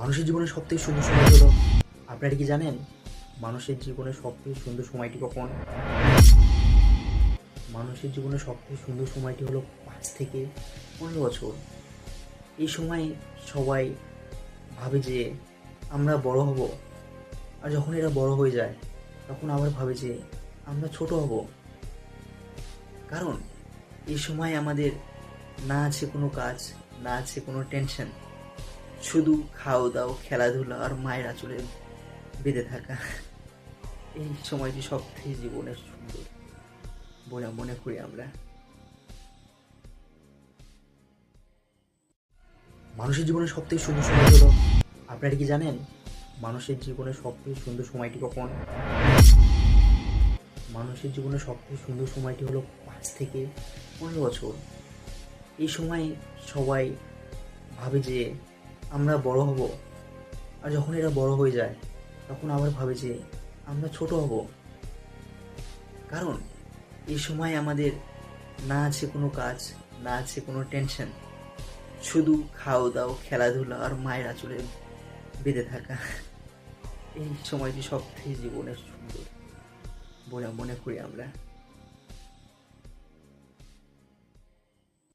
মানুষের জীবনে সবথেকে সুন্দর সময় হলো, আপনারা কি জানেন মানুষের জীবনে সবথেকে সুন্দর সময়টি কখন? মানুষের জীবনে সবথেকে সুন্দর সময়টি হলো 5 থেকে 15 বছর। এই সময় সবাই ভাবে যে আমরা বড় হব, আর যখন এরা বড় হয়ে যায় তখন আবার ভাবে যে আমরা ছোট হব। কারণ এই সময় আমাদের না আছে কোনো কাজ, না আছে কোনো টেনশন, শুধু খাও দাও, খেলাধুলা আর মায়ের আঁচলে বেঁধে থাকা। এই সময়টি সবথেকে জীবনের সুন্দর বলে মনে করি আমরা। মানুষের জীবনে সবথেকে সুন্দর সময় হলো, আপনারা কি জানেন মানুষের জীবনে সবথেকে সুন্দর সময়টি কখন? মানুষের জীবনে সবথেকে সুন্দর সময়টি হলো 5 থেকে 15 বছর। এই সময় সবাই ভাবে যে আমরা বড় হব, আর যখন এরা বড় হয়ে যায় তখন আবার ভাবে যে আমরা ছোট হব। কারণ এই সময় আমাদের না আছে কোনো কাজ, না আছে কোনো টেনশন, শুধু খাও দাও, খেলাধুলা আর মায়ের আঁচলে বেঁধে থাকা। এই সময়টি সবথেকে জীবনের সুন্দর বলে মনে করি আমরা।